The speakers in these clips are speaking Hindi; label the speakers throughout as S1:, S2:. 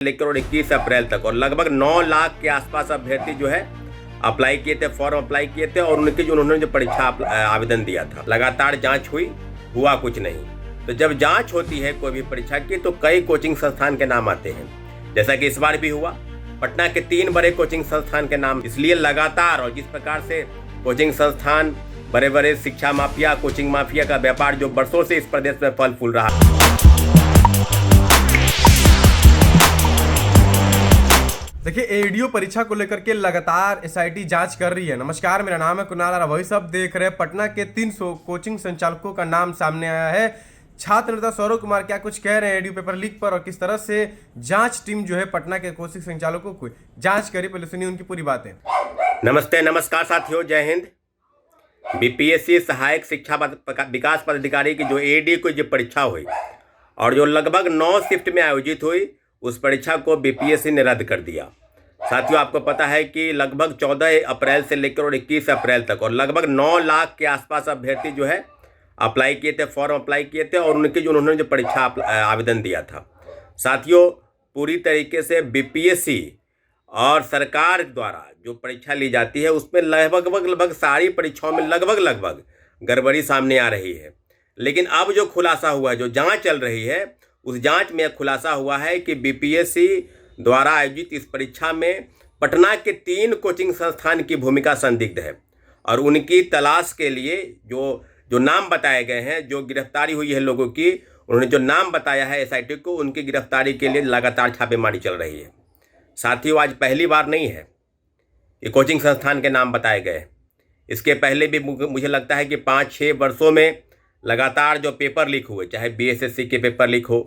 S1: लेकर और 21 अप्रैल तक और लगभग 9 लाख के आसपास अभ्यर्थी जो है अप्लाई किए थे, फॉर्म अप्लाई किए थे और उन्होंने जो परीक्षा आवेदन दिया था। लगातार जांच हुई, हुआ कुछ नहीं। तो जब जांच होती है कोई भी परीक्षा की तो कई कोचिंग संस्थान के नाम आते हैं, जैसा कि इस बार भी हुआ। पटना के 3 बड़े कोचिंग संस्थान के नाम, इसलिए लगातार और जिस प्रकार से कोचिंग संस्थान, बड़े बड़े शिक्षा माफिया, कोचिंग माफिया का व्यापार जो बरसों से इस प्रदेश में फल फूल रहा है।
S2: देखिए, एडीओ परीक्षा को लेकर के लगातार एसआईटी जांच कर रही है। नमस्कार, मेरा नाम है कुणाल और वही सब देख रहे हैं। पटना के 300 कोचिंग संचालकों का नाम सामने आया है। छात्र नेता सौरव कुमार क्या कुछ कह रहे हैं एडीओ पेपर लीक पर और किस तरह से जांच टीम जो है पटना के कोचिंग संचालकों को जांच करी, पहले सुनिए उनकी पूरी बातें।
S1: नमस्ते, नमस्कार साथियों, जय हिंद। बीपीएससी सहायक शिक्षा विकास पदाधिकारी की जो एडी की जो परीक्षा हुई और जो लगभग 9 शिफ्ट में आयोजित हुई, उस परीक्षा को बीपीएससी ने रद्द कर दिया। साथियों, आपको पता है कि लगभग 14 अप्रैल से लेकर और 21 अप्रैल तक और लगभग 9 लाख के आसपास अभ्यर्थी जो है अप्लाई किए थे, फॉर्म अप्लाई किए थे और उन्होंने जो परीक्षा आवेदन दिया था। साथियों, पूरी तरीके से बीपीएससी और सरकार द्वारा जो परीक्षा ली जाती है उसमें लगभग सारी परीक्षाओं में लगभग गड़बड़ी सामने आ रही है। लेकिन अब जो खुलासा हुआ है, जो जांच चल रही है, उस जांच में खुलासा हुआ है कि बीपीएससी द्वारा आयोजित इस परीक्षा में पटना के 3 कोचिंग संस्थान की भूमिका संदिग्ध है और उनकी तलाश के लिए जो नाम बताए गए हैं, जो गिरफ्तारी हुई है लोगों की, उन्होंने जो नाम बताया है एसआईटी को, उनकी गिरफ्तारी के लिए लगातार छापेमारी चल रही है। साथियों, आज पहली बार नहीं है ये कोचिंग संस्थान के नाम बताए गए। इसके पहले भी मुझे लगता है कि 5-6 वर्षों में लगातार जो पेपर लीक हुए, चाहे बीएसएससी के पेपर लीक हो,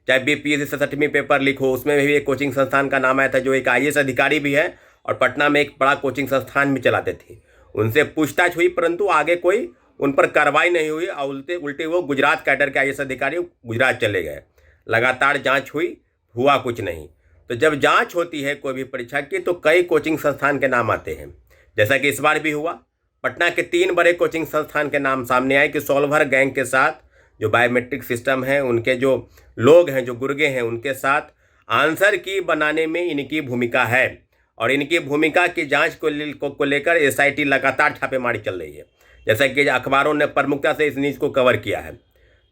S1: चाहे बीपीएससी 67वीं पेपर लीक हो, उसमें भी एक कोचिंग संस्थान का नाम आया था जो एक आईएएस अधिकारी भी है और पटना में एक बड़ा कोचिंग संस्थान भी चलाते थे। उनसे पूछताछ हुई परंतु आगे कोई उन पर कार्रवाई नहीं हुई और उल्टे वो गुजरात कैडर के आईएएस अधिकारी गुजरात चले गए। लगातार जाँच हुई, हुआ कुछ नहीं। तो जब जांच होती है कोई भी परीक्षा की तो कई कोचिंग संस्थान के नाम आते हैं, जैसा कि इस बार भी हुआ। पटना के 3 बड़े कोचिंग संस्थान के नाम सामने आए कि सॉल्वर गैंग के साथ जो बायोमेट्रिक सिस्टम है, उनके जो लोग हैं, जो गुर्गे हैं, उनके साथ आंसर की बनाने में इनकी भूमिका है और इनकी भूमिका की जांच को लेकर एसआईटी लगातार छापेमारी चल रही है, जैसा कि अखबारों ने प्रमुखता से इस न्यूज़ को कवर किया है।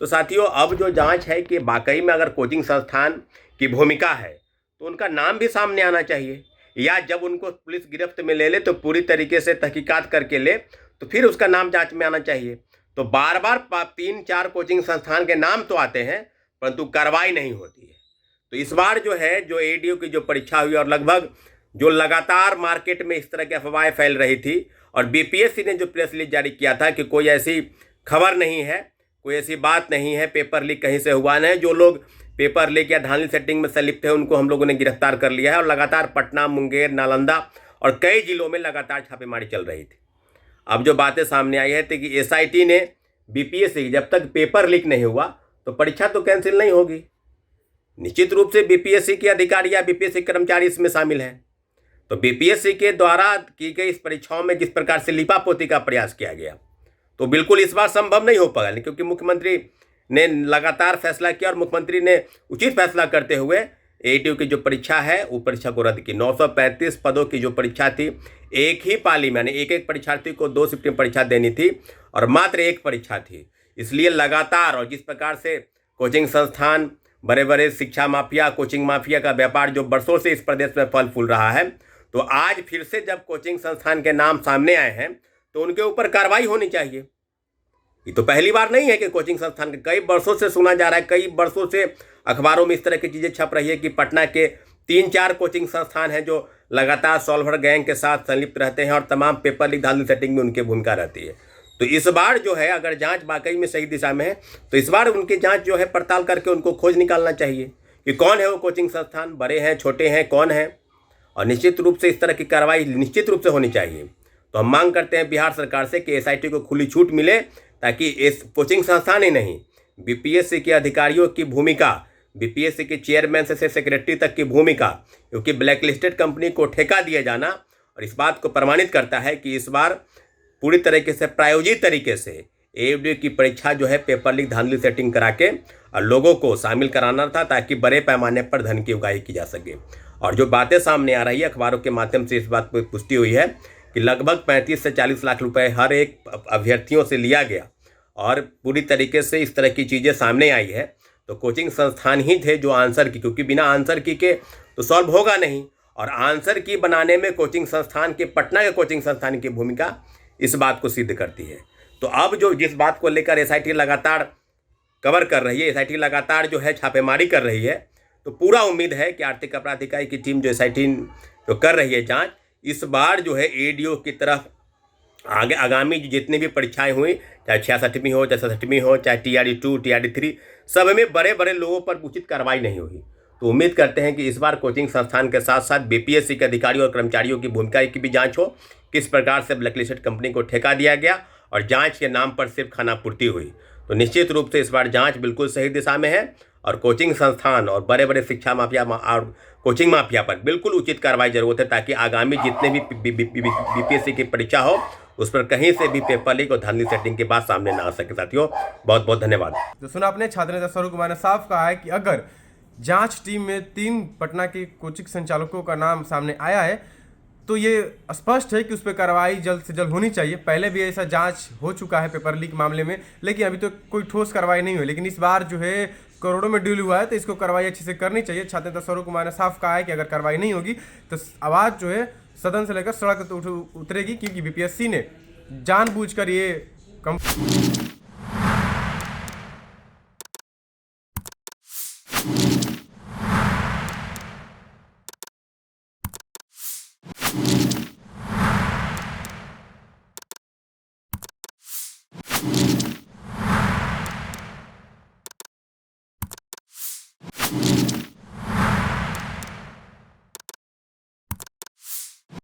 S1: तो साथियों, अब जो जाँच है कि वाकई में अगर कोचिंग संस्थान की भूमिका है तो उनका नाम भी सामने आना चाहिए, या जब उनको पुलिस गिरफ्त में ले ले तो पूरी तरीके से तहकीकात करके ले तो फिर उसका नाम जांच में आना चाहिए। तो बार बार 3-4 कोचिंग संस्थान के नाम तो आते हैं परंतु कार्रवाई नहीं होती है। तो इस बार जो है, जो एडीओ की जो परीक्षा हुई और लगभग जो लगातार मार्केट में इस तरह की अफवाहें फैल रही थी और बीपीएससी ने जो प्रेस रिलीज जारी किया था कि कोई ऐसी खबर नहीं है, कोई ऐसी बात नहीं है, पेपर लीक कहीं से हुआ नहीं, जो लोग पेपर लीक या धांधली सेटिंग में संलिप्त है उनको हम लोगों ने गिरफ्तार कर लिया है और लगातार पटना, मुंगेर, नालंदा और कई जिलों में लगातार छापेमारी चल रही थी। अब जो बातें सामने आई है तो कि एसआईटी ने बीपीएससी, जब तक पेपर लीक नहीं हुआ तो परीक्षा तो कैंसिल नहीं होगी। निश्चित रूप से बीपीएससी के अधिकारी या बीपीएससी कर्मचारी इसमें शामिल हैं। तो बीपीएससी के द्वारा की गई इस परीक्षाओं में जिस प्रकार से लिपापोती का प्रयास किया गया तो बिल्कुल इस बार संभव नहीं हो पाएगा, क्योंकि मुख्यमंत्री ने लगातार फैसला किया और मुख्यमंत्री ने उचित फैसला करते हुए एडीओ की जो परीक्षा है वो परीक्षा को रद्द की। 935 पदों की जो परीक्षा थी, एक ही पाली में, यानी एक परीक्षार्थी को 2 शिफ्ट में परीक्षा देनी थी और मात्र 1 परीक्षा थी। इसलिए लगातार और जिस प्रकार से कोचिंग संस्थान, बड़े बड़े शिक्षा माफिया, कोचिंग माफिया का व्यापार जो बरसों से इस प्रदेश में फल फूल रहा है, तो आज फिर से जब कोचिंग संस्थान के नाम सामने आए हैं तो उनके ऊपर कार्रवाई होनी चाहिए। ये तो पहली बार नहीं है कि कोचिंग संस्थान के, कई वर्षों से सुना जा रहा है, कई वर्षों से अखबारों में इस तरह की चीज़ें छप रही है कि पटना के 3-4 कोचिंग संस्थान हैं जो लगातार सॉल्वर गैंग के साथ संलिप्त रहते हैं और तमाम पेपर लीक, धांधली सेटिंग में उनकी भूमिका रहती है। तो इस बार जो है, अगर जांच वाकई में सही दिशा में है तो इस बार उनकी जांच जो है पड़ताल करके उनको खोज निकालना चाहिए कि कौन है वो कोचिंग संस्थान, बड़े हैं, छोटे हैं, कौन है, और निश्चित रूप से इस तरह की कार्रवाई निश्चित रूप से होनी चाहिए। तो हम मांग करते हैं बिहार सरकार से कि एसआईटी को खुली छूट मिले ताकि इस कोचिंग संस्थान ही नहीं, बीपीएससी के अधिकारियों की भूमिका, बीपीएससी के चेयरमैन से सेक्रेटरी तक की भूमिका, क्योंकि ब्लैकलिस्टेड कंपनी को ठेका दिया जाना और इस बात को प्रमाणित करता है कि इस बार पूरी तरीके से प्रायोजित तरीके से एडीओ की परीक्षा जो है पेपर लीक धांधली सेटिंग करा के और लोगों को शामिल कराना था ताकि बड़े पैमाने पर धन की उगाही की जा सके। और जो बातें सामने आ रही है अखबारों के माध्यम से इस बात पर पुष्टि हुई है कि लगभग 35 से 40 लाख रुपए हर एक अभ्यर्थियों से लिया गया और पूरी तरीके से इस तरह की चीज़ें सामने आई है। तो कोचिंग संस्थान ही थे जो आंसर की, क्योंकि बिना आंसर की के तो सॉल्व होगा नहीं, और आंसर की बनाने में कोचिंग संस्थान के, पटना के कोचिंग संस्थान की भूमिका इस बात को सिद्ध करती है। तो अब जो जिस बात को लेकर एसआईटी लगातार कवर कर रही है, एसआईटी लगातार जो है छापेमारी कर रही है, तो पूरा उम्मीद है कि आर्थिक अपराध इकाई की टीम जो एसआईटी जो कर रही है जांच, इस बार जो है एडीओ की तरफ आगे आगामी जितनी भी परीक्षाएं हुई, चाहे 66वीं हो, चाहे 67वीं हो, चाहे TRD 2, TRD 3, सब में बड़े बड़े लोगों पर उचित कार्रवाई नहीं हुई। तो उम्मीद करते हैं कि इस बार कोचिंग संस्थान के साथ साथ बीपीएससी के अधिकारियों और कर्मचारियों की भूमिका की भी जांच हो, किस प्रकार से ब्लैकलिस्टेड कंपनी को ठेका दिया गया और जांच के नाम पर सिर्फ खानापूर्ति हुई। तो निश्चित रूप से इस बार जांच बिल्कुल सही दिशा में है और कोचिंग संस्थान और बड़े बड़े शिक्षा माफिया और कोचिंग माफिया पर बिल्कुल उचित कार्रवाई जरूरत है, ताकि आगामी जितने भी बीपीएससी की परीक्षा हो उस पर कहीं से भी पेपर लीक और धांधली सेटिंग की बात सामने ना आ सके। साथियों, बहुत बहुत धन्यवाद।
S2: तो सुना आपने, छात्र नेता स्वरूप कुमार ने साफ कहा है कि अगर जांच टीम में 3 पटना के कोचिंग संचालकों का नाम सामने आया है तो ये स्पष्ट है कि उस पर कार्रवाई जल्द से जल्द होनी चाहिए। पहले भी ऐसा जांच हो चुका है पेपर लीक मामले में, लेकिन अभी तो कोई ठोस कार्रवाई नहीं हुई। लेकिन इस बार जो है करोड़ों में डील हुआ है, तो इसको कार्रवाई अच्छे से करनी चाहिए। छात्र नेता स्वरूप कुमार ने साफ कहा है कि अगर कार्रवाई नहीं होगी तो आवाज़ जो है सदन से लेकर सड़क तक उतरेगी, क्योंकि बीपीएससी ने जानबूझकर ये